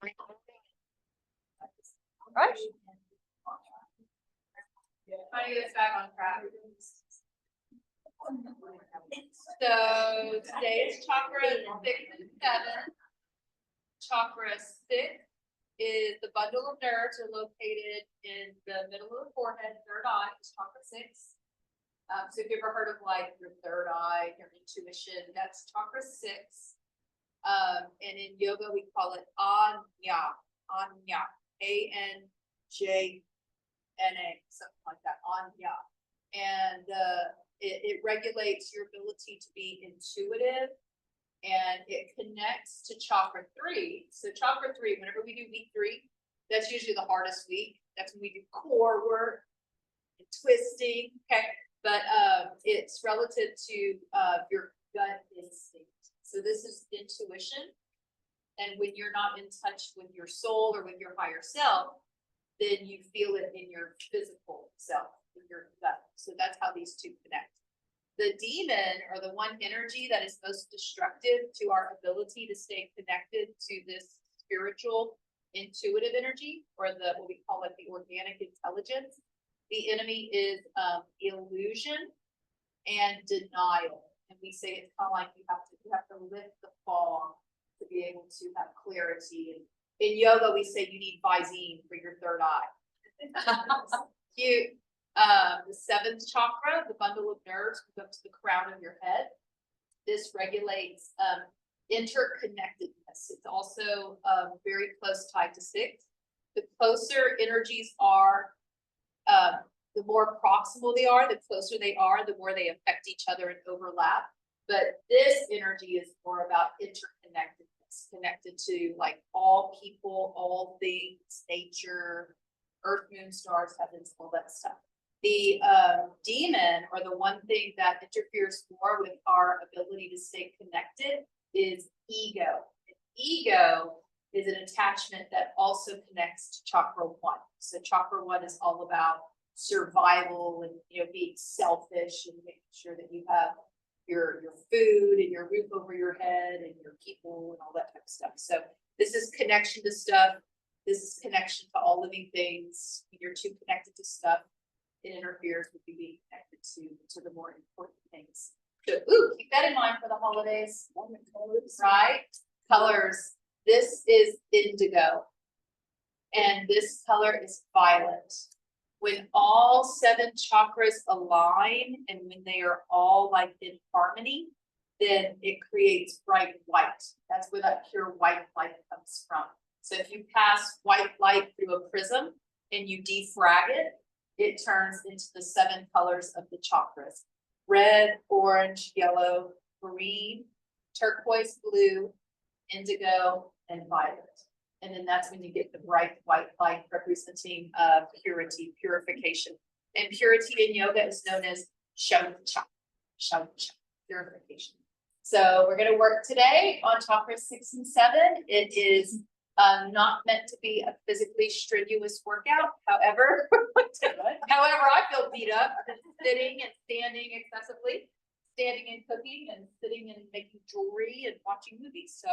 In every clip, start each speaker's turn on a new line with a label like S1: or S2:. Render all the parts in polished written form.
S1: Right. Trying to get us back on track. So today is chakra 6 and 7. Chakra 6 is the bundle of nerves are located in the middle of the forehead, third eye, is chakra 6. So if you've ever heard of like your third eye, your intuition, that's chakra 6. And in yoga, we call it Anya, A-N-J-N-A, something like that, Anya. And it regulates your ability to be intuitive, and it connects to chakra 3. So chakra 3, whenever we do week 3, that's usually the hardest week. That's when we do core work and twisting, okay? But it's relative to your gut instinct. So this is intuition. And when you're not in touch with your soul or with your higher self, then you feel it in your physical self, in your gut. So that's how these two connect. The demon, or the one energy that is most destructive to our ability to stay connected to this spiritual, intuitive energy, or the what we call it the organic intelligence. The enemy is illusion and denial. And we say it's kind of like you have to lift the fog to be able to have clarity. And in yoga, we say you need Visine for your third eye. Cute. The 7th chakra, the bundle of nerves, goes up to the crown of your head. This regulates interconnectedness. It's also very close tied to 6. The closer energies are, the more proximal they are, the closer they are, the more they affect each other and overlap. But this energy is more about interconnectedness, connected to like all people, all things, nature, earth, moon, stars, heavens, all that stuff. The demon, or the one thing that interferes more with our ability to stay connected, is ego. And ego is an attachment that also connects to chakra 1. So chakra 1 is all about survival and being selfish and making sure that you have your food and your roof over your head and your people and all that type of stuff. So this is connection to stuff. This is connection to all living things. When you're too connected to stuff, it interferes with you being connected to the more important things. So keep that in mind for the holidays. Right? Colors. This is indigo. And this color is violet. When all 7 chakras align and when they are all like in harmony, then it creates bright white. That's where that pure white light comes from. So if you pass white light through a prism and you defrag it, it turns into the 7 colors of the chakras: red, orange, yellow, green, turquoise blue, indigo, and violet. And then that's when you get the bright white light representing purity, purification. And purity in yoga is known as shaucha, purification. So we're going to work today on chakras 6 and 7. It is not meant to be a physically strenuous workout. However, I feel beat up sitting and standing excessively, standing and cooking and sitting and making jewelry and watching movies. So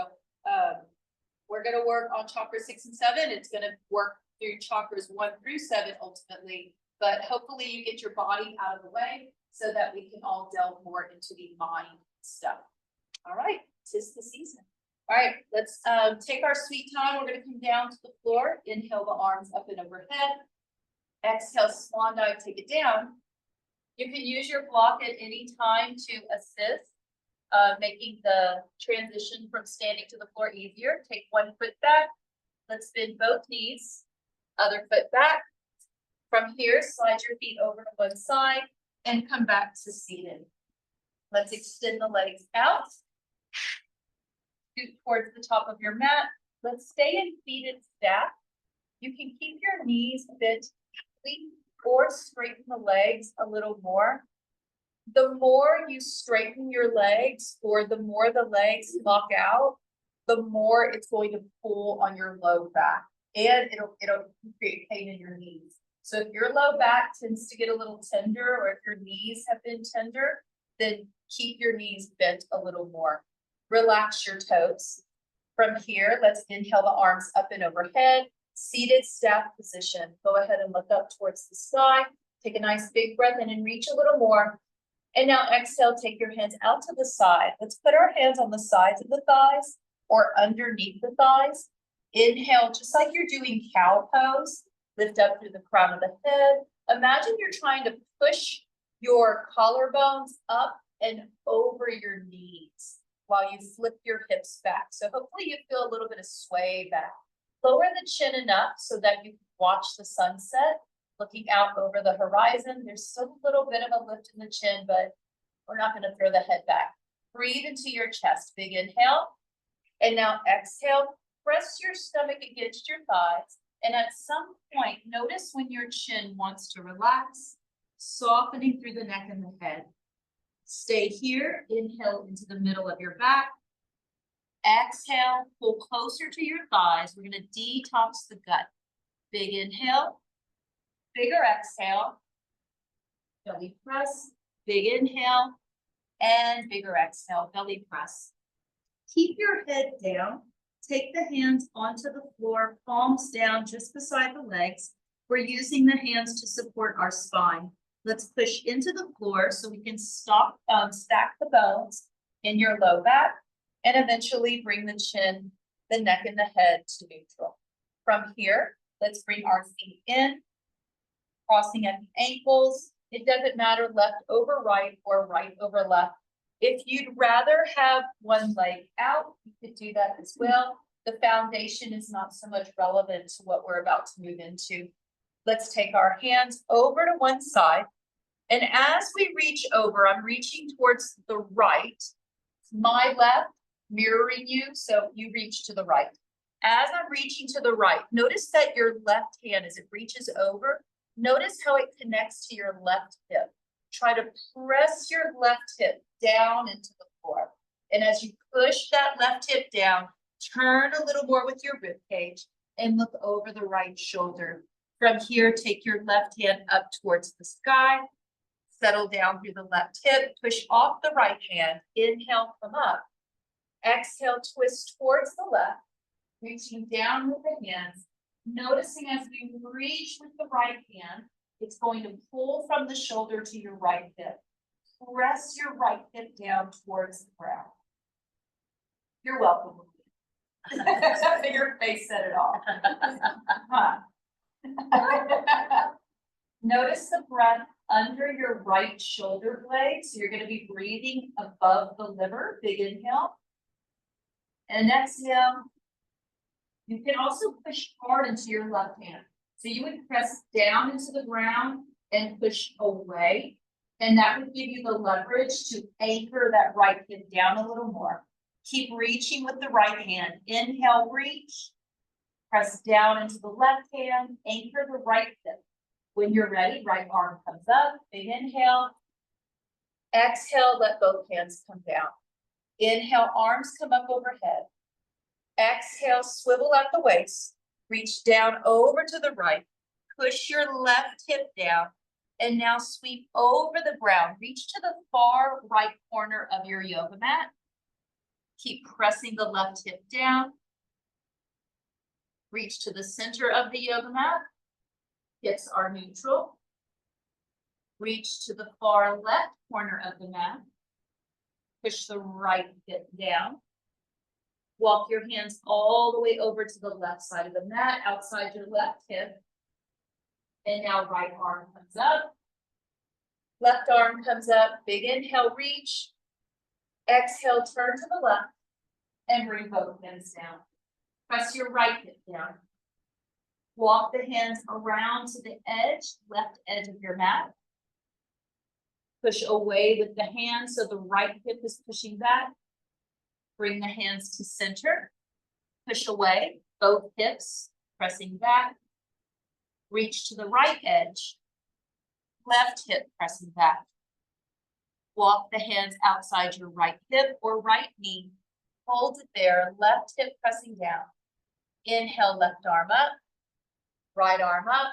S1: we're going to work on chakras 6 and 7. It's going to work through chakras 1 through 7 ultimately, but hopefully you get your body out of the way so that we can all delve more into the mind stuff. All right, 'tis the season. All right, let's take our sweet time. We're going to come down to the floor. Inhale the arms up and overhead. Exhale, swan dive, take it down. You can use your block at any time to assist, making the transition from standing to the floor easier. Take one foot back. Let's bend both knees. Other foot back. From here, slide your feet over to one side and come back to seated. Let's extend the legs out. Scoot towards the top of your mat. Let's stay in seated stack. You can keep your knees bent or straighten the legs a little more. The more you straighten your legs, or the more the legs lock out, the more it's going to pull on your low back, and it'll create pain in your knees. So if your low back tends to get a little tender, or if your knees have been tender, then keep your knees bent a little more. Relax your toes. From here, let's inhale the arms up and overhead, seated staff position. Go ahead and look up towards the sky. Take a nice big breath in and reach a little more. And now exhale, take your hands out to the side. Let's put our hands on the sides of the thighs or underneath the thighs. Inhale, just like you're doing cow pose. Lift up through the crown of the head. Imagine you're trying to push your collarbones up and over your knees while you flip your hips back. So hopefully you feel a little bit of sway back. Lower the chin enough so that you can watch the sunset, looking out over the horizon. There's still a little bit of a lift in the chin, but we're not going to throw the head back. Breathe into your chest. Big inhale. And now exhale. Press your stomach against your thighs. And at some point, notice when your chin wants to relax, softening through the neck and the head. Stay here. Inhale into the middle of your back. Exhale, pull closer to your thighs. We're going to detox the gut. Big inhale, bigger exhale, belly press, big inhale, and bigger exhale, belly press. Keep your head down. Take the hands onto the floor, palms down just beside the legs. We're using the hands to support our spine. Let's push into the floor so we can stack the bones in your low back and eventually bring the chin, the neck, and the head to neutral. From here, let's bring our feet in, crossing at the ankles. It doesn't matter left over right or right over left. If you'd rather have one leg out, you could do that as well. The foundation is not so much relevant to what we're about to move into. Let's take our hands over to one side. And as we reach over, I'm reaching towards the right, my left mirroring you, so you reach to the right. As I'm reaching to the right, notice that your left hand, as it reaches over, notice how it connects to your left hip. Try to press your left hip down into the floor. And as you push that left hip down, turn a little more with your rib cage and look over the right shoulder. From here, take your left hand up towards the sky. Settle down through the left hip. Push off the right hand. Inhale, come up. Exhale, twist towards the left. Reaching down with the hands. Noticing as we reach with the right hand, it's going to pull from the shoulder to your right hip. Press your right hip down towards the ground. You're welcome. Your face said it all. Notice the breath under your right shoulder blade. So you're going to be breathing above the liver. Big inhale. And exhale. You can also push hard into your left hand. So you would press down into the ground and push away. And that would give you the leverage to anchor that right hip down a little more. Keep reaching with the right hand. Inhale, reach. Press down into the left hand. Anchor the right hip. When you're ready, right arm comes up. Big inhale. Exhale, let both hands come down. Inhale, arms come up overhead. Exhale, swivel at the waist. Reach down over to the right. Push your left hip down. And now sweep over the ground. Reach to the far right corner of your yoga mat. Keep pressing the left hip down. Reach to the center of the yoga mat. Hips are neutral. Reach to the far left corner of the mat. Push the right hip down. Walk your hands all the way over to the left side of the mat, outside your left hip. And now right arm comes up. Left arm comes up. Big inhale, reach. Exhale, turn to the left. And bring both hands down. Press your right hip down. Walk the hands around to the edge, left edge of your mat. Push away with the hands so the right hip is pushing back. Bring the hands to center. Push away, both hips pressing back. Reach to the right edge. Left hip pressing back. Walk the hands outside your right hip or right knee. Hold it there, left hip pressing down. Inhale, left arm up. Right arm up.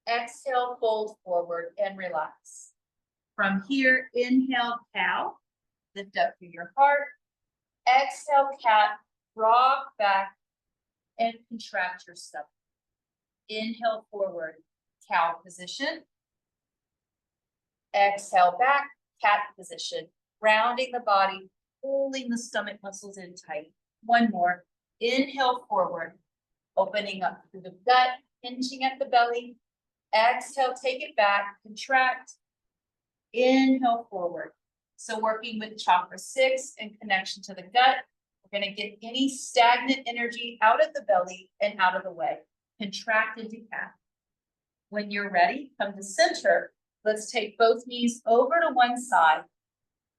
S1: Exhale, fold forward and relax. From here, inhale, cow. Lift up through your heart. Exhale, cat. rock back and contract your stomach. Inhale forward, cow position. Exhale back, cat position. Rounding the body, pulling the stomach muscles in tight. One more. Inhale forward, opening up through the gut, hinging at the belly. Exhale, take it back, contract. Inhale forward. So working with chakra 6 and connection to the gut, we're going to get any stagnant energy out of the belly and out of the way. Contract into cat. When you're ready, come to center. Let's take both knees over to one side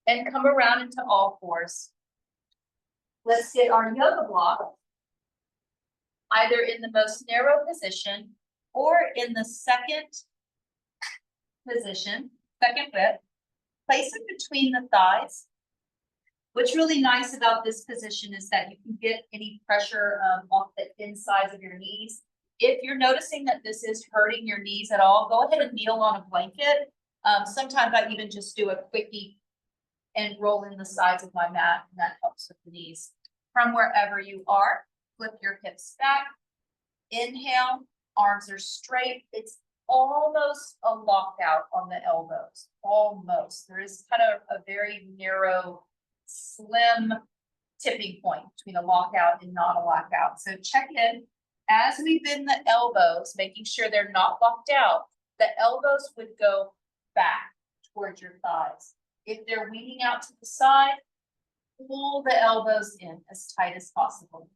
S1: and come around into all fours. Let's get our yoga block either in the most narrow position or in the second position, second width. Place it between the thighs. What's really nice about this position is that you can get any pressure off the insides of your knees. If you're noticing that this is hurting your knees at all, go ahead and kneel on a blanket. Sometimes I even just do a quickie and roll in the sides of my mat, and that helps with the knees. From wherever you are, flip your hips back. Inhale, arms are straight. It's almost a lockout on the elbows, almost. There is kind of a very narrow, slim tipping point between a lockout and not a lockout. So check in. As we bend the elbows, making sure they're not locked out, the elbows would go back towards your thighs. If they're leaning out to the side, pull the elbows in as tight as possible.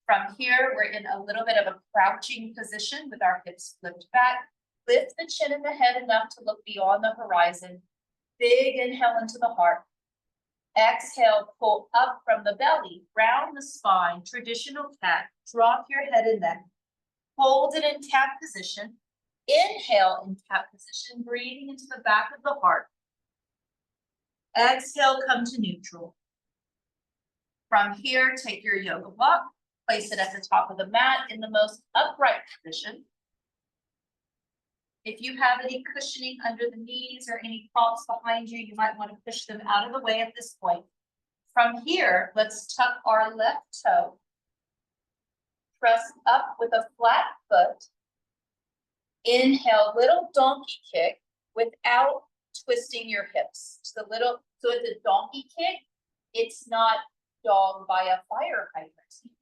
S1: From here, we're in a little bit of a crouching position with our hips flipped back. Lift the chin and the head enough to look beyond the horizon. Big inhale into the heart. Exhale, pull up from the belly, round the spine, traditional cat. Drop your head and neck. Hold it in cat position. Inhale in cat position, breathing into the back of the heart. Exhale, come to neutral. From here, take your yoga block, place it at the top of the mat in the most upright position. If you have any cushioning under the knees or any props behind you, you might want to push them out of the way at this point. From here, let's tuck our left toe. Press up with a flat foot. Inhale, little donkey kick without twisting your hips. Just a little, so it's a donkey kick. It's not dog by a fire hydrant.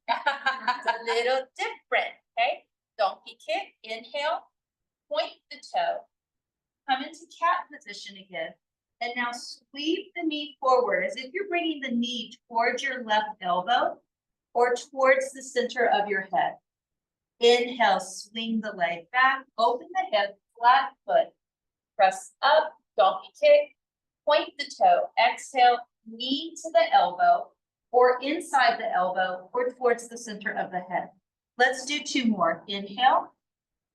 S1: It's a little different, okay? Donkey kick, inhale. Point the toe, come into cat position again, and now sweep the knee forward as if you're bringing the knee towards your left elbow or towards the center of your head. Inhale, swing the leg back, open the hip, flat foot, press up, donkey kick, point the toe, exhale, knee to the elbow or inside the elbow or towards the center of the head. Let's do two more. Inhale.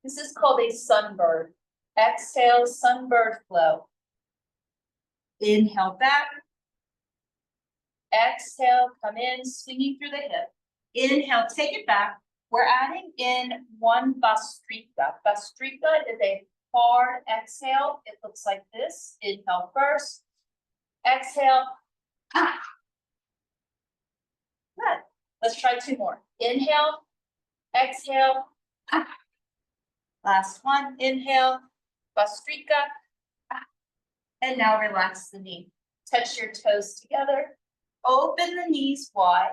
S1: This is called a sunbird. Exhale, sunbird flow. Inhale back. Exhale, come in, swinging through the hip. Inhale, take it back. We're adding in one Bastrika. Bastrika is a hard exhale. It looks like this. Inhale first. Exhale. Good. Let's try two more. Inhale. Exhale. Last one, inhale, Bastrika, and now relax the knee. Touch your toes together, open the knees wide,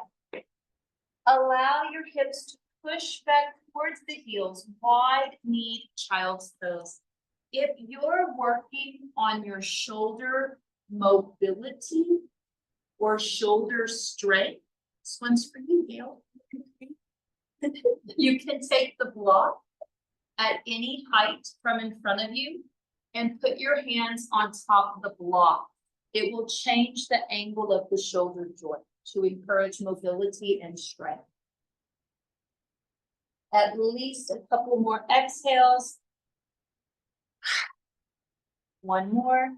S1: allow your hips to push back towards the heels, wide knee, child's pose. If you're working on your shoulder mobility or shoulder strength, this one's for you, Gail. You can take the block at any height from in front of you and put your hands on top of the block. It will change the angle of the shoulder joint to encourage mobility and strength. At least a couple more exhales. One more.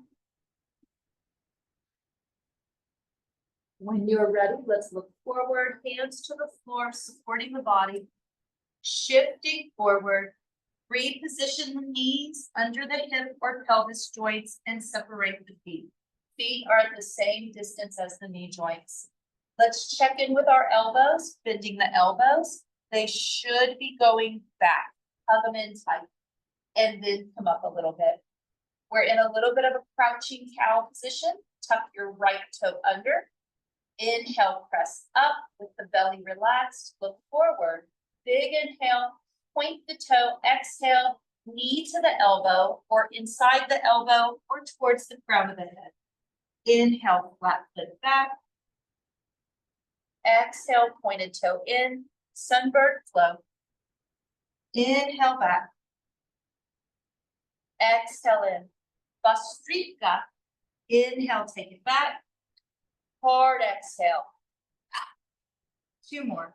S1: When you're ready, let's look forward, hands to the floor, supporting the body, shifting forward. Reposition the knees under the hip or pelvis joints and separate the feet. Feet are at the same distance as the knee joints. Let's check in with our elbows, bending the elbows. They should be going back. Hug them in tight. And then come up a little bit. We're in a little bit of a crouching cow position. Tuck your right toe under. Inhale, press up with the belly relaxed. Look forward. Big inhale, point the toe. Exhale, knee to the elbow or inside the elbow or towards the crown of the head. Inhale, flat foot back. Exhale, pointed toe in. Sunbird flow. Inhale back. Exhale in. Bastrika. Inhale, take it back. Hard exhale. 2 more.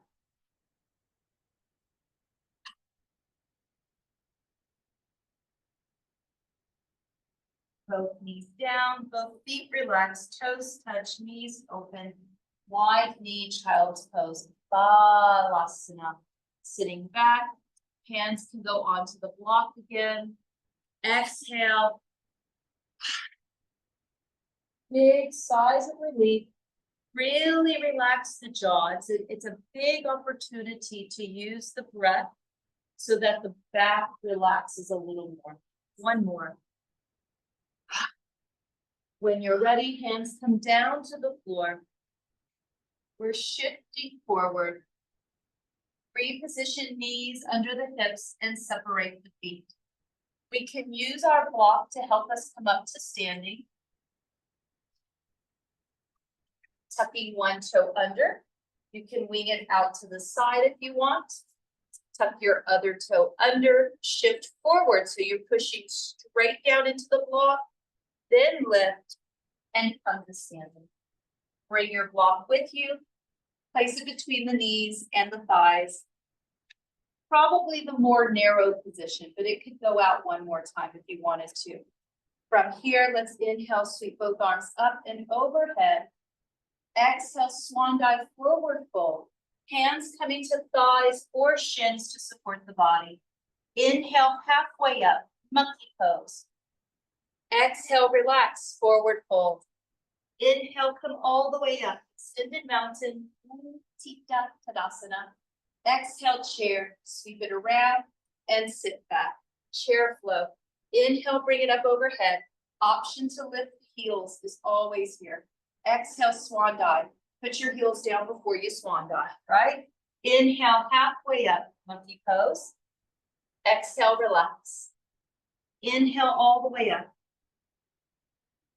S1: Both knees down, both feet relaxed, toes touch, knees open. Wide knee, child's pose. Balasana. Sitting back. Hands can go onto the block again. Exhale. Big sighs of relief. Really relax the jaw. It's a big opportunity to use the breath so that the back relaxes a little more. 1 more. When you're ready, hands come down to the floor. We're shifting forward. Reposition knees under the hips and separate the feet. We can use our block to help us come up to standing. Tucking 1 toe under. You can wing it out to the side if you want. Tuck your other toe under, shift forward so you're pushing straight down into the block, then lift and come to standing. Bring your block with you, place it between the knees and the thighs. Probably the more narrow position, but it could go out 1 more time if you wanted to. From here, let's inhale, sweep both arms up and overhead. Exhale, swan dive, forward fold. Hands coming to thighs or shins to support the body. Inhale, halfway up, monkey pose. Exhale, relax, forward fold. Inhale, come all the way up, extended mountain, Utthita Tadasana. Exhale, chair, sweep it around and sit back. Chair flow. Inhale, bring it up overhead. Option to lift the heels is always here. Exhale, swan dive. Put your heels down before you swan dive, right? Inhale, halfway up, monkey pose. Exhale, relax. Inhale all the way up.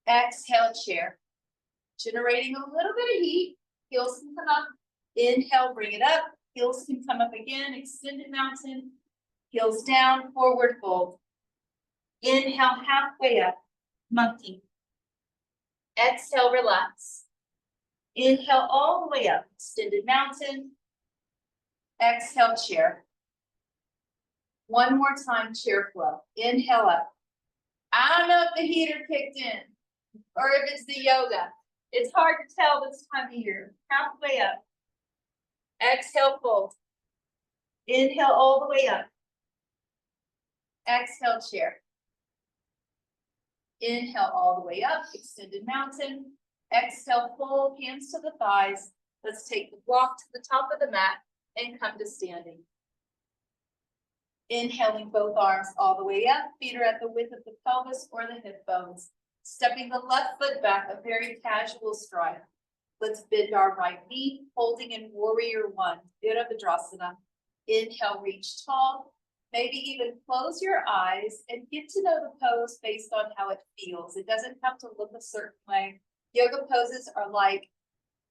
S1: Exhale, chair. Generating a little bit of heat. Heels can come up. Inhale, bring it up. Heels can come up again. Extended mountain. Heels down, forward fold. Inhale, halfway up, monkey. Exhale, relax. Inhale all the way up, extended mountain. Exhale, chair. 1 more time, chair flow. Inhale up. I don't know if the heater kicked in or if it's the yoga. It's hard to tell this time of year. Halfway up. Exhale, fold. Inhale all the way up. Exhale, chair. Inhale all the way up, extended mountain. Exhale, fold, hands to the thighs. Let's take the block to the top of the mat and come to standing. Inhaling both arms all the way up. Feet are at the width of the pelvis or the hip bones. Stepping the left foot back, a very casual stride. Let's bend our right knee, holding in warrior 1, Virabhadrasana. Inhale, reach tall. Maybe even close your eyes and get to know the pose based on how it feels. It doesn't have to look a certain way. Yoga poses are like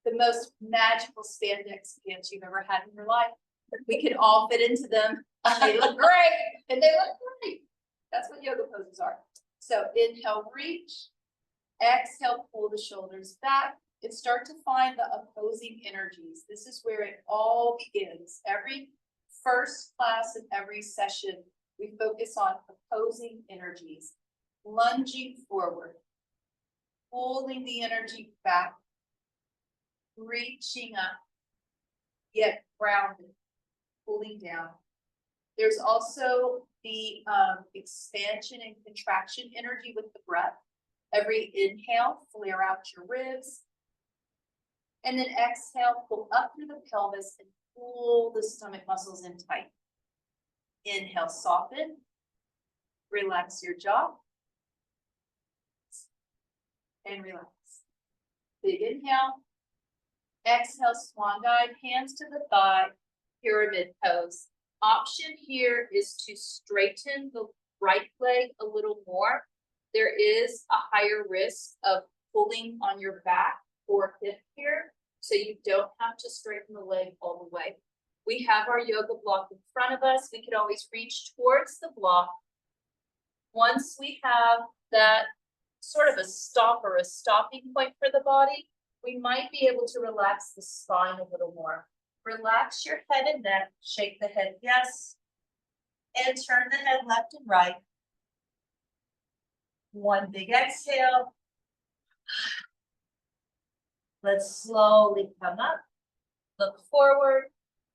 S1: the most magical spandex pants you've ever had in your life. We can all fit into them. They look great, and they look great. That's what yoga poses are. So inhale, reach. Exhale, pull the shoulders back and start to find the opposing energies. This is where it all begins. Every first class and every session, we focus on opposing energies, lunging forward, pulling the energy back, reaching up, yet grounded, pulling down. There's also the expansion and contraction energy with the breath. Every inhale, flare out your ribs. And then exhale, pull up through the pelvis and pull the stomach muscles in tight. Inhale, soften. Relax your jaw. And relax. Big inhale. Exhale, swan dive, hands to the thigh, pyramid pose. Option here is to straighten the right leg a little more. There is a higher risk of pulling on your back or hip here, so you don't have to straighten the leg all the way. We have our yoga block in front of us. We could always reach towards the block. Once we have that sort of a stop or a stopping point for the body, we might be able to relax the spine a little more. Relax your head and neck, shake the head yes, and turn the head left and right. One big exhale. Let's slowly come up, look forward,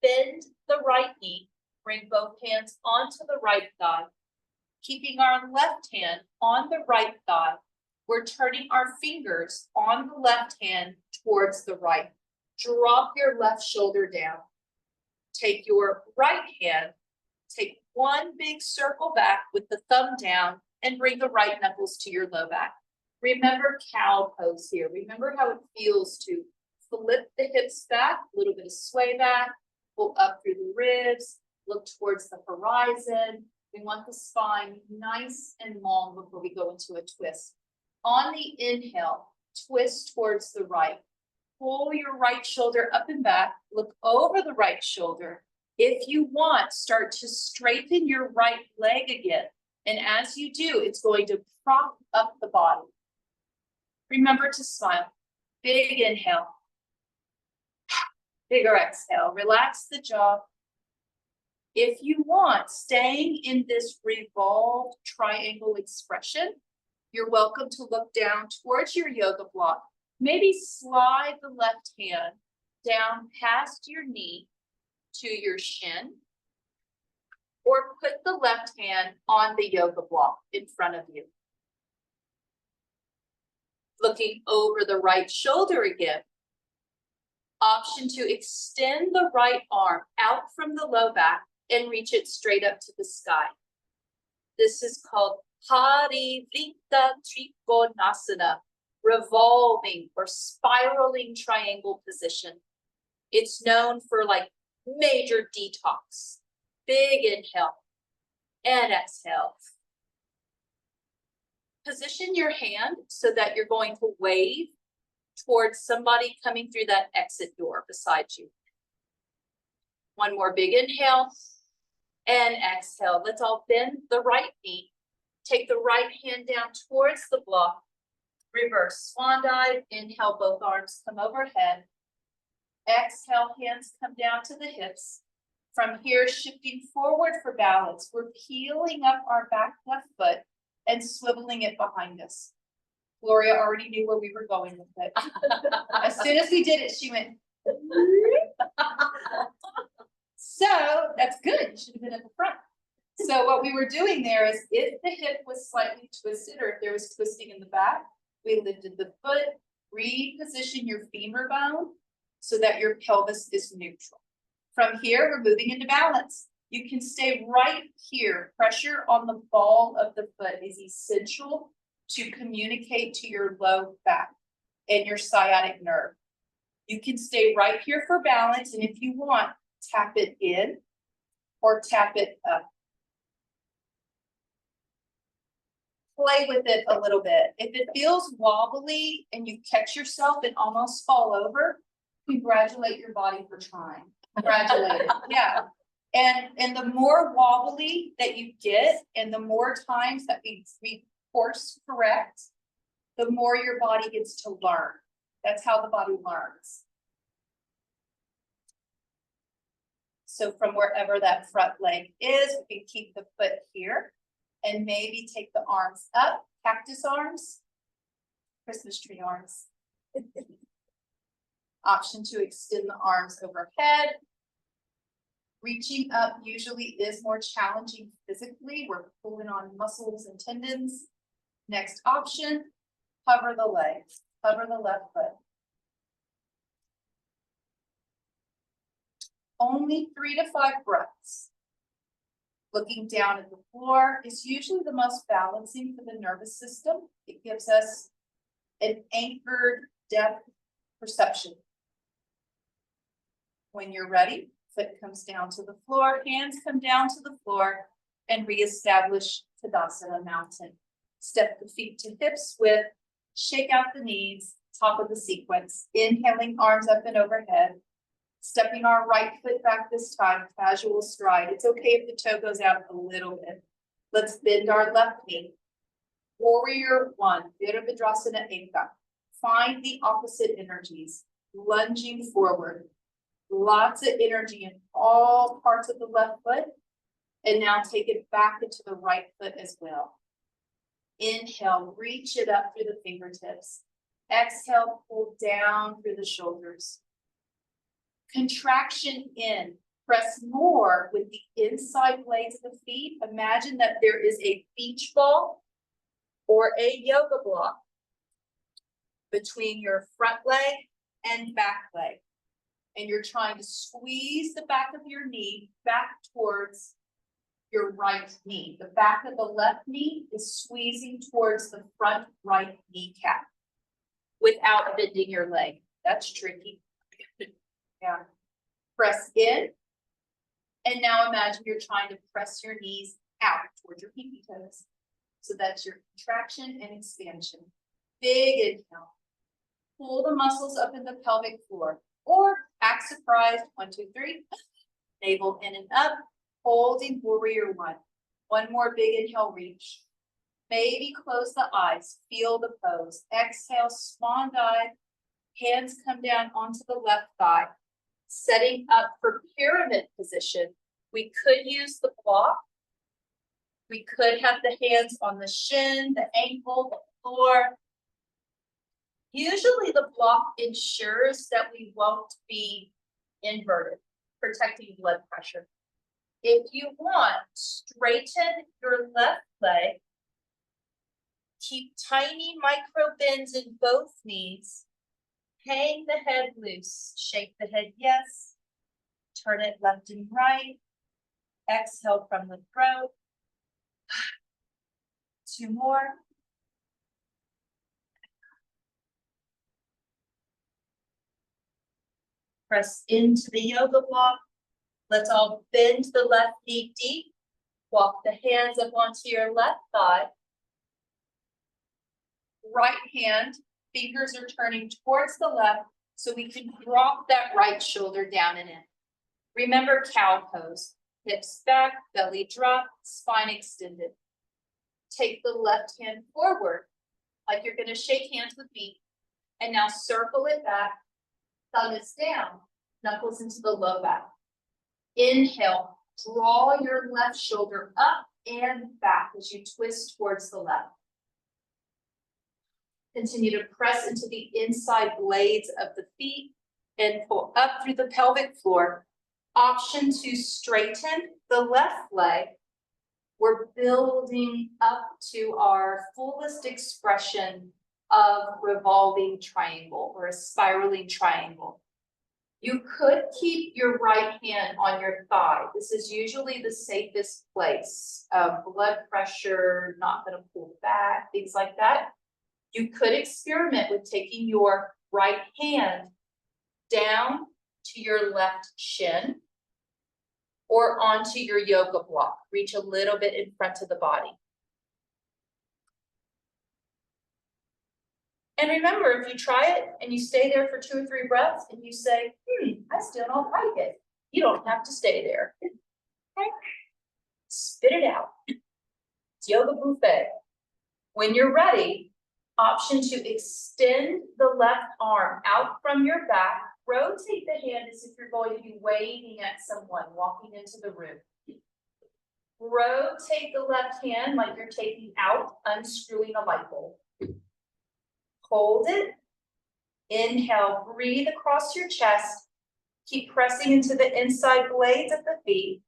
S1: bend the right knee, bring both hands onto the right thigh. Keeping our left hand on the right thigh, we're turning our fingers on the left hand towards the right. Drop your left shoulder down. Take your right hand, take one big circle back with the thumb down, and bring the right knuckles to your low back. Remember cow pose here. Remember how it feels to flip the hips back, a little bit of sway back, pull up through the ribs, look towards the horizon. We want the spine nice and long before we go into a twist. On the inhale, twist towards the right. Pull your right shoulder up and back, look over the right shoulder. If you want, start to straighten your right leg again. And as you do, it's going to prop up the body. Remember to smile. Big inhale. Bigger exhale. Relax the jaw. If you want, staying in this revolved triangle expression, you're welcome to look down towards your yoga block. Maybe slide the left hand down past your knee to your shin, or put the left hand on the yoga block in front of you. Looking over the right shoulder again. Option to extend the right arm out from the low back and reach it straight up to the sky. This is called Parivrtta Trikonasana, revolving or spiraling triangle position. It's known for like major detox. Big inhale and exhale. Position your hand so that you're going to wave towards somebody coming through that exit door beside you. One more big inhale and exhale. Let's all bend the right knee. Take the right hand down towards the block. Reverse swan dive. Inhale, both arms come overhead. Exhale, hands come down to the hips. From here, shifting forward for balance. We're peeling up our back left foot and swiveling it behind us. Gloria already knew where we were going with it. As soon as we did it, she went. So that's good. You should have been at the front. So what we were doing there is if the hip was slightly twisted or if there was twisting in the back, we lifted the foot, reposition your femur bone so that your pelvis is neutral. From here, we're moving into balance. You can stay right here. Pressure on the ball of the foot is essential to communicate to your low back and your sciatic nerve. You can stay right here for balance, and if you want, tap it in or tap it up. Play with it a little bit. If it feels wobbly and you catch yourself and almost fall over, congratulate your body for trying. Congratulate it. Yeah. And the more wobbly that you get and the more times that we course correct, the more your body gets to learn. That's how the body learns. So from wherever that front leg is, we can keep the foot here and maybe take the arms up, cactus arms, Christmas tree arms. Option to extend the arms overhead. Reaching up usually is more challenging physically. We're pulling on muscles and tendons. Next option, cover the legs, cover the left foot. Only 3 to 5 breaths. Looking down at the floor is usually the most balancing for the nervous system. It gives us an anchored depth perception. When you're ready, foot comes down to the floor, hands come down to the floor, and reestablish Tadasana Mountain. Step the feet to hips width, shake out the knees, top of the sequence, inhaling arms up and overhead. Stepping our right foot back this time, casual stride. It's okay if the toe goes out a little bit. Let's bend our left knee. Warrior 1, Virabhadrasana Ekha. Find the opposite energies, lunging forward. Lots of energy in all parts of the left foot. And now take it back into the right foot as well. Inhale, reach it up through the fingertips. Exhale, pull down through the shoulders. Contraction in, press more with the inside blades of the feet. Imagine that there is a beach ball or a yoga block between your front leg and back leg. And you're trying to squeeze the back of your knee back towards your right knee. The back of the left knee is squeezing towards the front right kneecap without bending your leg. That's tricky. Yeah. Press in. And now imagine you're trying to press your knees out towards your pinky toes. So that's your contraction and expansion. Big inhale. Pull the muscles up in the pelvic floor. Or act surprised. 1, 2, 3. Navel in and up. Holding warrior 1. One more big inhale, reach. Maybe close the eyes. Feel the pose. Exhale, swan dive. Hands come down onto the left thigh. Setting up for pyramid position. We could use the block. We could have the hands on the shin, the ankle, the floor. Usually the block ensures that we won't be inverted, protecting blood pressure. If you want, straighten your left leg. Keep tiny micro bends in both knees. Hang the head loose. Shake the head yes. Turn it left and right. Exhale from the throat. 2 more. Press into the yoga block. Let's all bend the left knee deep. Walk the hands up onto your left thigh. Right hand, fingers are turning towards the left so we can drop that right shoulder down and in. Remember cow pose. Hips back, belly drop, spine extended. Take the left hand forward like you're going to shake hands with me. And now circle it back. Thumb is down, knuckles into the low back. Inhale, draw your left shoulder up and back as you twist towards the left. Continue to press into the inside blades of the feet and pull up through the pelvic floor. Option to straighten the left leg. We're building up to our fullest expression of revolving triangle or a spiraling triangle. You could keep your right hand on your thigh. This is usually the safest place. Blood pressure, not going to pull back, things like that. You could experiment with taking your right hand down to your left shin or onto your yoga block. Reach a little bit in front of the body. And remember, if you try it and you stay there for 2 or 3 breaths and you say, I still don't like it, you don't have to stay there. Okay? Spit it out. It's yoga buffet. When you're ready, option to extend the left arm out from your back. Rotate the hand as if you're going to be waving at someone walking into the room. Rotate the left hand like you're taking out, unscrewing a light bulb. Hold it. Inhale, breathe across your chest. Keep pressing into the inside blades of the feet.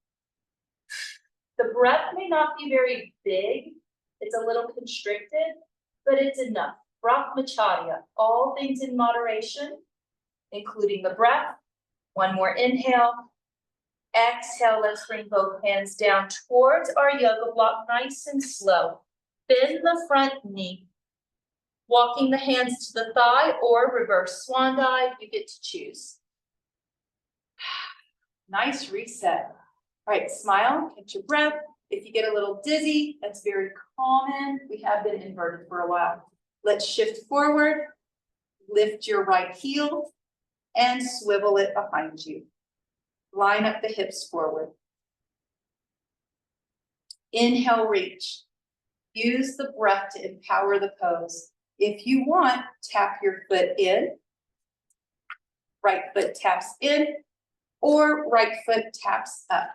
S1: The breath may not be very big. It's a little constricted, but it's enough. Brahmacharya, all things in moderation, including the breath. One more inhale.
S2: Exhale, let's bring both hands down towards our yoga block, nice and slow. Bend the front knee. Walking the hands to the thigh or reverse swan dive, you get to choose. Nice reset. All right, smile, catch your breath. If you get a little dizzy, that's very common. We have been inverted for a while. Let's shift forward, lift your right heel, and swivel it behind you. Line up the hips forward. Inhale, reach. Use the breath to empower the pose. If you want, tap your foot in. Right foot taps in, or right foot taps up.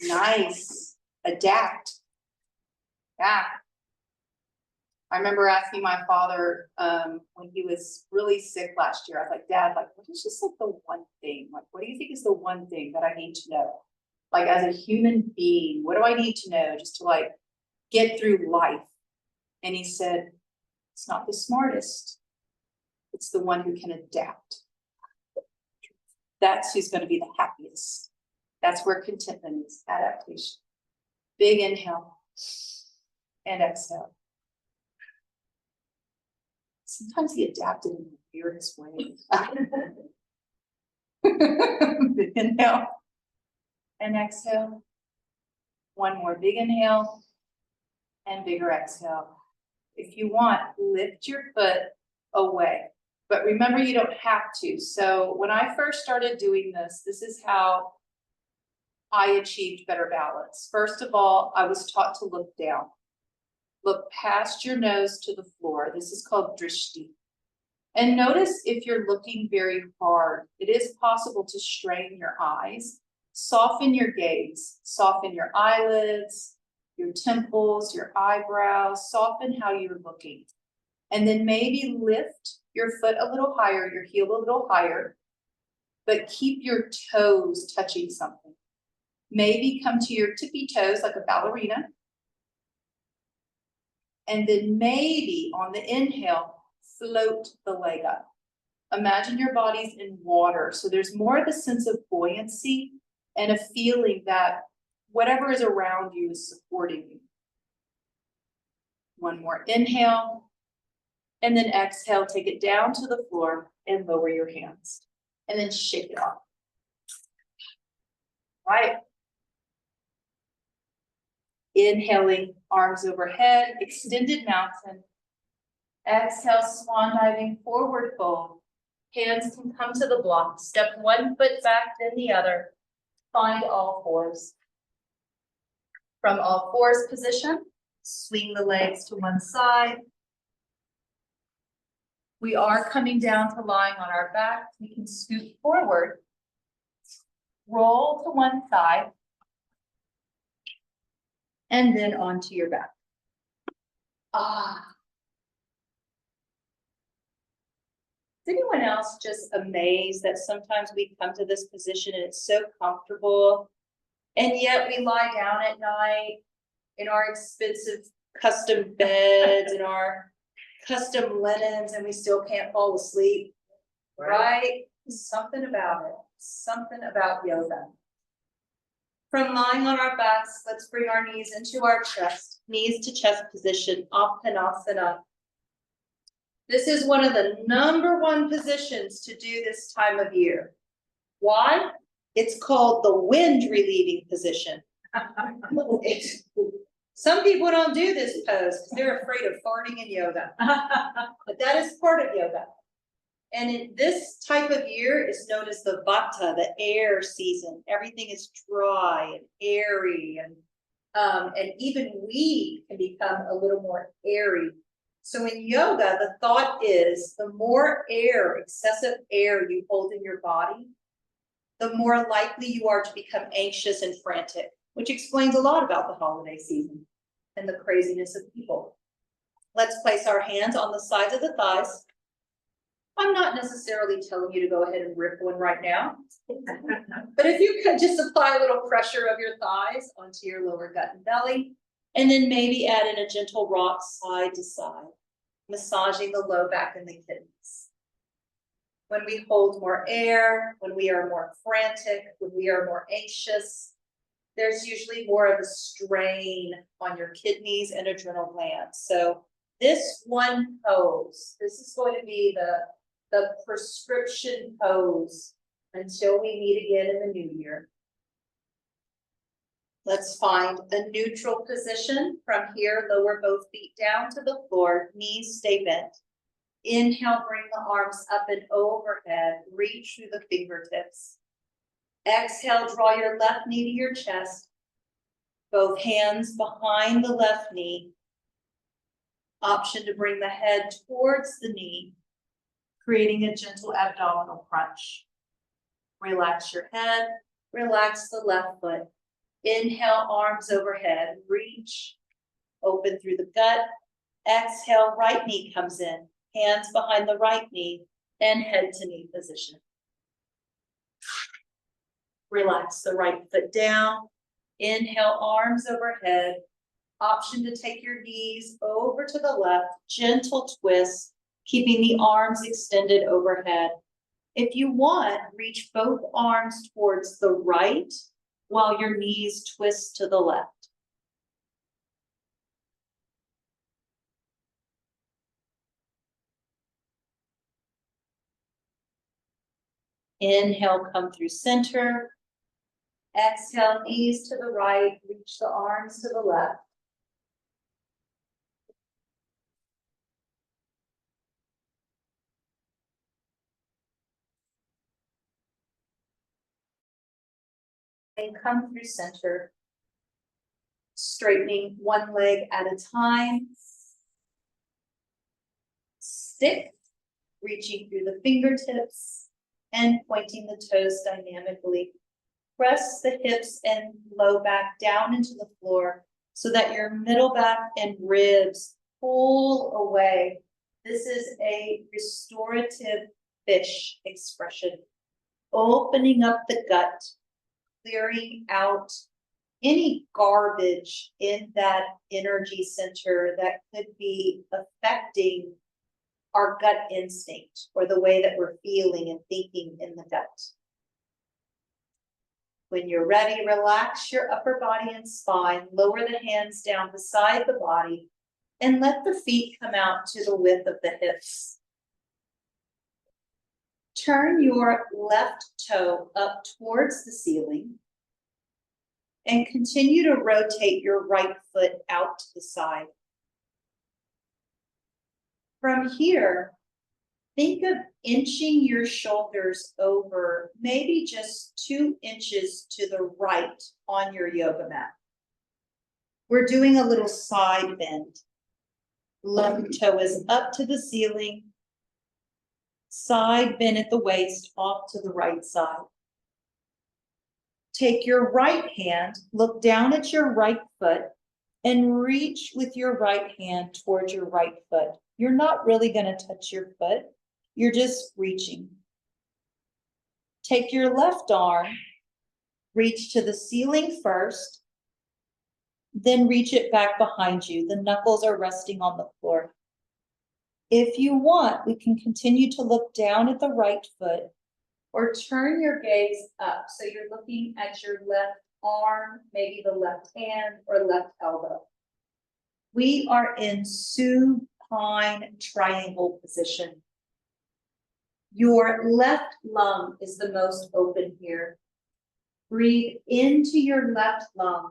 S2: Nice. Adapt. Yeah. I remember asking my father when he was really sick last year, I was like, Dad, like, what is just like the one thing? Like, what do you think is the one thing that I need to know? Like, as a human being, what do I need to know just to like get through life? And he said, it's not the smartest. It's the one who can adapt. That's who's going to be the happiest. That's where contentment is, adaptation. Big inhale and exhale. Sometimes he adapted in the weirdest way. Big inhale and exhale. One more big inhale and bigger exhale. If you want, lift your foot away. But remember, you don't have to. So when I first started doing this, this is how I achieved better balance. First of all, I was taught to look down. Look past your nose to the floor. This is called drishti. And notice if you're looking very hard, it is possible to strain your eyes. Soften your gaze. Soften your eyelids, your temples, your eyebrows. Soften how you're looking. And then maybe lift your foot a little higher, your heel a little higher, but keep your toes touching something. Maybe come to your tippy toes like a ballerina. And then maybe on the inhale, float the leg up. Imagine your body's in water. So there's more of a sense of buoyancy and a feeling that whatever is around you is supporting you. One more inhale. And then exhale, take it down to the floor and lower your hands. And then shake it off. Right. Inhaling, arms overhead, extended mountain. Exhale, swan diving, forward fold. Hands can come to the block. Step one foot back, then the other. Find all fours. From all fours position, swing the legs to one side. We are coming down to lying on our back. We can scoot forward, roll to one side, and then onto your back. Is anyone else just amazed that sometimes we come to this position and it's so comfortable, and yet we lie down at night in our expensive custom beds and our custom linens and we still can't fall asleep, right? Something about it, something about yoga. From lying on our backs, let's bring our knees into our chest, knees to chest position, Uttanasana. This is one of the #1 positions to do this time of year. Why? It's called the wind relieving position. Some people don't do this pose because they're afraid of farting in yoga, but that is part of yoga. And in this type of year is known as the vata, the air season. Everything is dry and airy, and even we can become a little more airy. So in yoga, the thought is the more air, excessive air you hold in your body, the more likely you are to become anxious and frantic, which explains a lot about the holiday season and the craziness of people. Let's place our hands on the sides of the thighs. I'm not necessarily telling you to go ahead and rip one right now, but if you could just apply a little pressure of your thighs onto your lower gut and belly, and then maybe add in a gentle rock side to side, massaging the low back and the kidneys. when we hold more air, when we are more frantic, when we are more anxious, there's usually more of a strain on your kidneys and adrenal glands. So this one pose, this is going to be the prescription pose until we meet again in the new year. Let's find a neutral position. From here, lower both feet down to the floor, knees stay bent. Inhale, bring the arms up and overhead, reach through the fingertips. Exhale, draw your left knee to your chest, both hands behind the left knee. Option to bring the head towards the knee, creating a gentle abdominal crunch. Relax your head, relax the left foot. Inhale, arms overhead, reach, open through the gut. Exhale, right knee comes in, hands behind the right knee, and head to knee position. Relax the right foot down. Inhale, arms overhead. Option to take your knees over to the left, gentle twist, keeping the arms extended overhead. If you want, reach both arms towards the right while your knees twist to the left. Inhale, come through center. Exhale, knees to the right, reach the arms to the left. And come through center, straightening one leg at a time. Stick, reaching through the fingertips and pointing the toes dynamically. Press the hips and low back down into the floor so that your middle back and ribs pull away. This is a restorative fish expression, opening up the gut, clearing out any garbage in that energy center that could be affecting our gut instinct or the way that we're feeling and thinking in the gut. When you're ready, relax your upper body and spine, lower the hands down beside the body, and let the feet come out to the width of the hips. Turn your left toe up towards the ceiling and continue to rotate your right foot out to the side. From here, think of inching your shoulders over maybe just 2 inches to the right on your yoga mat. We're doing a little side bend. Left toe is up to the ceiling. Side bend at the waist, off to the right side. Take your right hand, look down at your right foot, and reach with your right hand towards your right foot. You're not really going to touch your foot. You're just reaching. Take your left arm, reach to the ceiling first, then reach it back behind you. The knuckles are resting on the floor. If you want, we can continue to look down at the right foot or turn your gaze up. So you're looking at your left arm, maybe the left hand or left elbow. We are in supine triangle position. Your left lung is the most open here. Breathe into your left lung.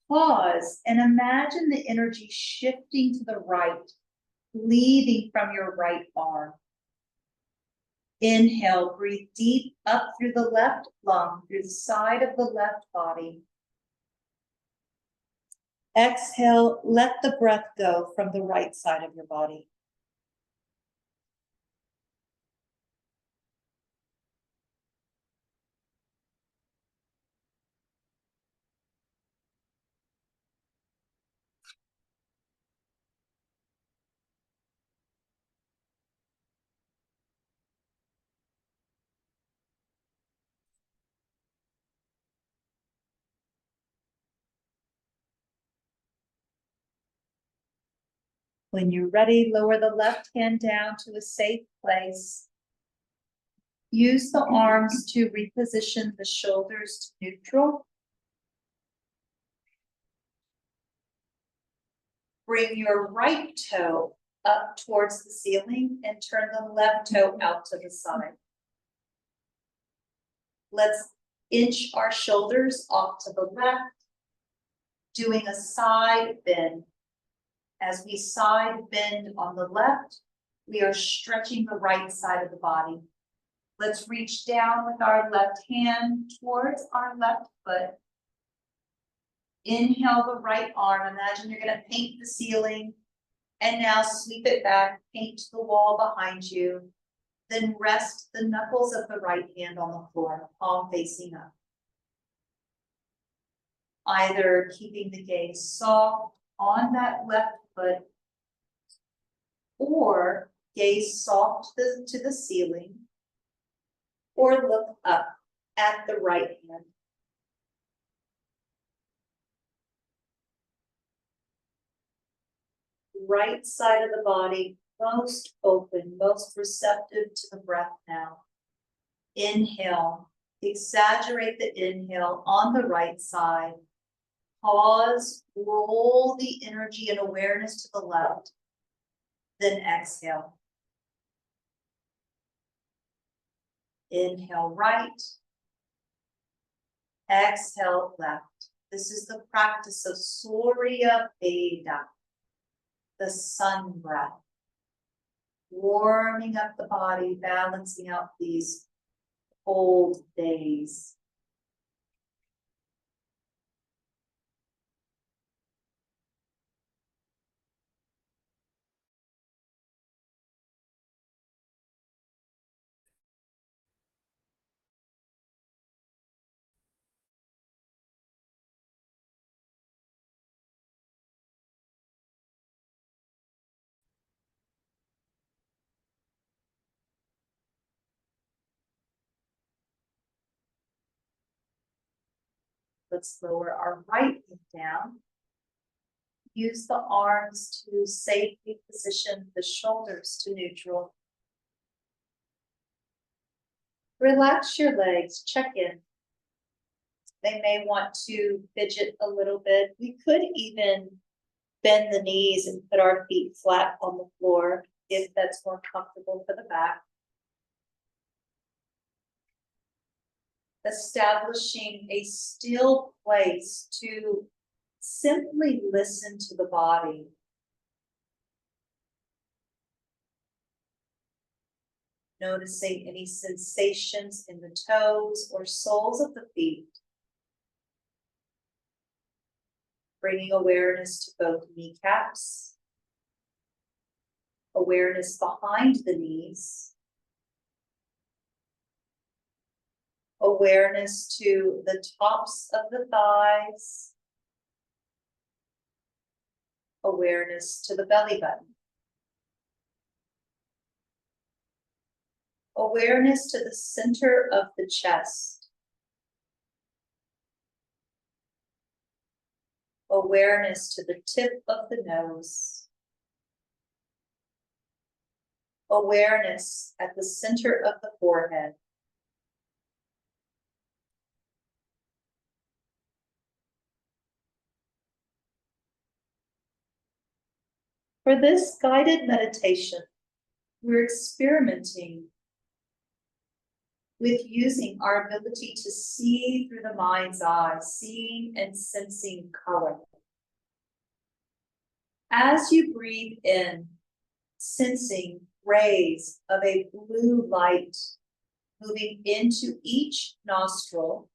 S2: Pause and imagine the energy shifting to the right, leaving from your right arm. Inhale, breathe deep up through the left lung, through the side of the left body. Exhale, let the breath go from the right side of your body. When you're ready, lower the left hand down to a safe place. Use the arms to reposition the shoulders to neutral. Bring your right toe up towards the ceiling and turn the left toe out to the side. Let's inch our shoulders off to the left, doing a side bend. As we side bend on the left, we are stretching the right side of the body. Let's reach down with our left hand towards our left foot. Inhale the right arm. Imagine you're going to paint the ceiling. And now sweep it back, paint the wall behind you. Then rest the knuckles of the right hand on the floor, palm facing up. Either keeping the gaze soft on that left foot, or gaze soft to the ceiling, or look up at the right hand. Right side of the body, most open, most receptive to the breath now. Inhale, exaggerate the inhale on the right side. Pause, roll the energy and awareness to the left. Then exhale. Inhale right. Exhale left. This is the practice of Surya Veda, the sun breath. Warming up the body, balancing out these cold days. Let's lower our right hip down. Use the arms to safely position the shoulders to neutral. Relax your legs, check in. They may want to fidget a little bit. We could even bend the knees and put our feet flat on the floor if that's more comfortable for the back. Establishing a still place to simply listen to the body. Noticing any sensations in the toes or soles of the feet. Bringing awareness to both kneecaps. Awareness behind the knees. Awareness to the tops of the thighs. Awareness to the belly button. Awareness to the center of the chest. Awareness to the tip of the nose. Awareness at the center of the forehead. For this guided meditation, we're experimenting with using our ability to see through the mind's eye, seeing and sensing color. As you breathe in, sensing rays of a blue light moving into each nostril,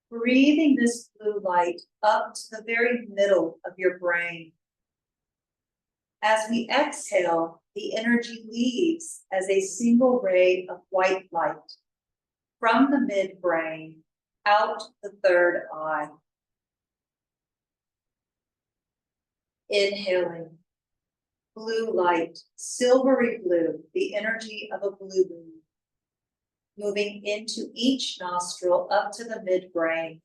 S2: breathing this blue light up to the very middle of your brain. As we exhale, the energy leaves as a single ray of white light from the midbrain out the third eye. Inhaling, blue light, silvery blue, the energy of a blue moon, moving into each nostril up to the midbrain.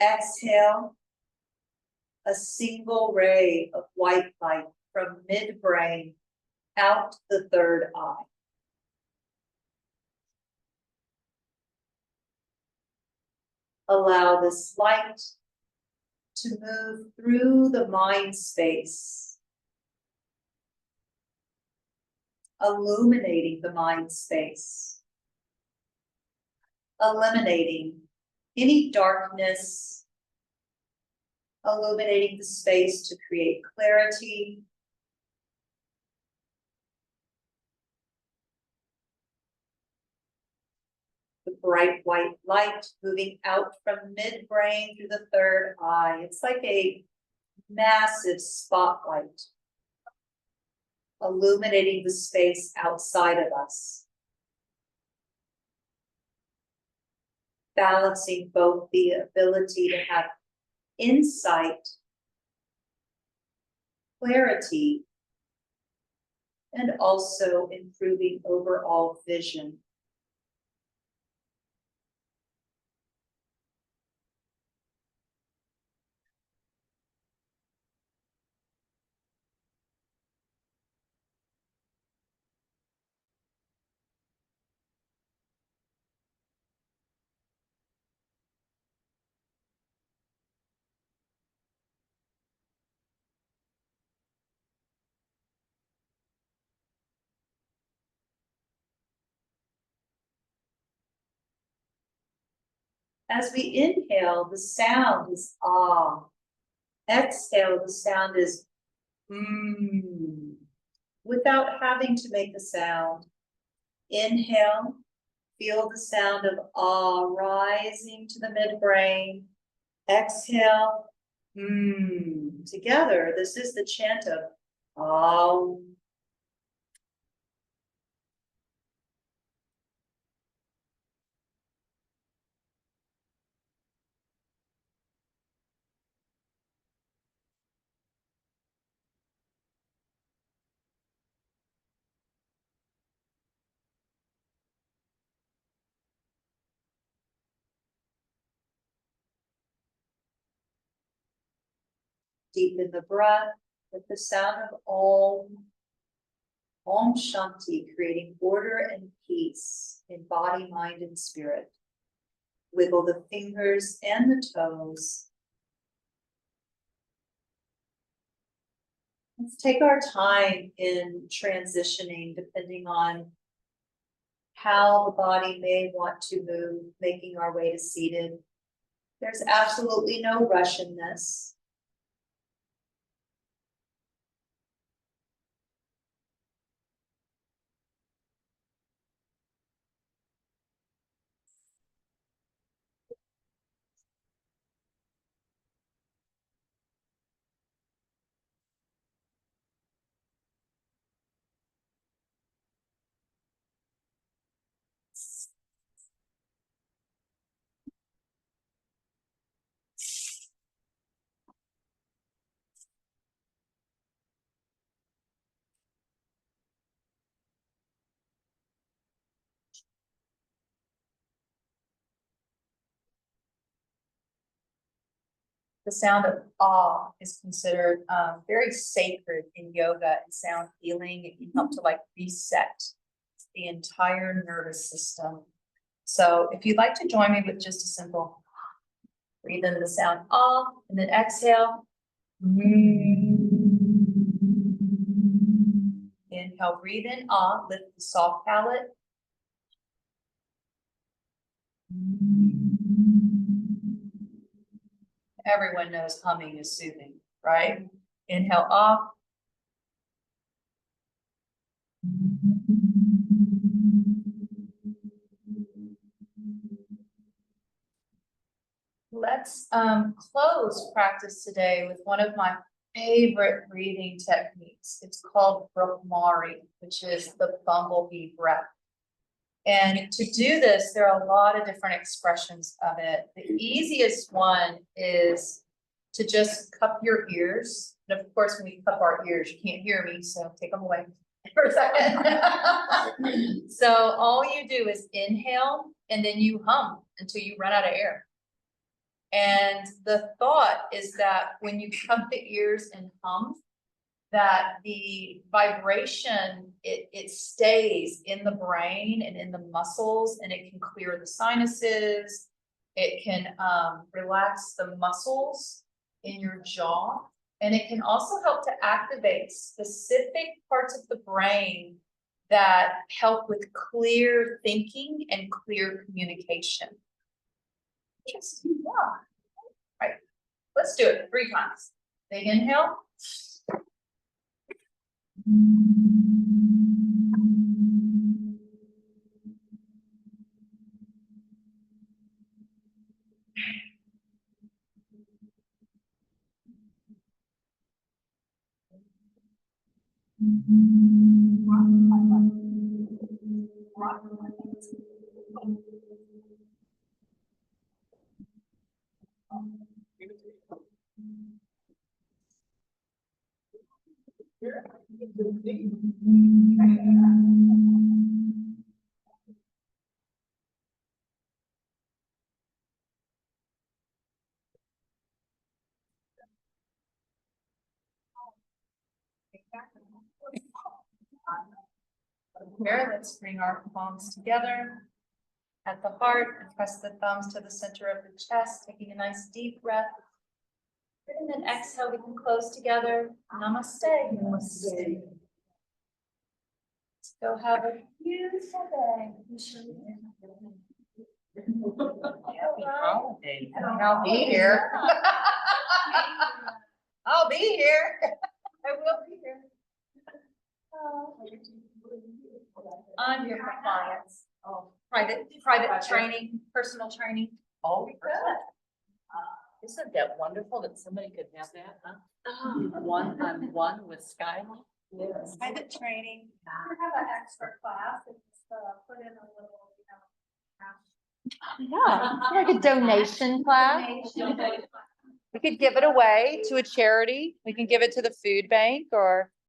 S2: Exhale, a single ray of white light from midbrain out the third eye.
S3: Allow this light to move through the mind space, illuminating the mind space, eliminating any darkness, illuminating the space to create clarity. The bright white light moving out from midbrain through the third eye. It's like a massive spotlight, illuminating the space outside of us. Balancing both the ability to have insight, clarity, and also improving overall vision. As we inhale, the sound is ah. Exhale, the sound is without having to make the sound. Inhale, feel the sound of ah rising to the midbrain. Exhale, together, this is the chant of ah. Deepen the breath with the sound of Om Shanti, creating order and peace in body, mind, and spirit. Wiggle the fingers and the toes. Let's take our time in transitioning, depending on how the body may want to move, making our way to seated. There's absolutely no rush in this. The sound of ah is considered very sacred in yoga and sound healing. It can help to like reset the entire nervous system. So if you'd like to join me with just a simple breathe in the sound ah, and then exhale. Inhale, breathe in ah, lift the soft palate. Everyone knows humming is soothing, right? Inhale off. Let's close practice today with one of my favorite breathing techniques. It's called Brahmari, which is the bumblebee breath. And to do this, there are a lot of different expressions of it. The easiest one is to just cup your ears. And of course, when we cup our ears, you can't hear me, so take them away for a second. So all you do is inhale, and then you hum until you run out of air. And the thought is that when you cup the ears and hum, that the vibration, it stays in the brain and in the muscles, and it can clear the sinuses, It can relax the muscles in your jaw. And it can also help to activate specific parts of the brain that help with clear thinking and clear communication. Interesting, yeah. All right, let's do it 3 times. Big inhale. Here, let's bring our palms together at the heart and press the thumbs to the center of the chest, taking a nice deep breath. And then exhale, we can close together. Namaste. Namaste. Let's go have a beautiful day. I'll be here. I'll be here. I will be here. I'm here for clients. Private training, personal training.
S4: Oh, isn't that wonderful that somebody could have that, huh? One-on-one with Skila? Yes.
S2: Private training.
S5: We have an expert class, it's put in a little,
S6: Yeah, like a donation class. We could give it away to a charity. We can give it to the food bank or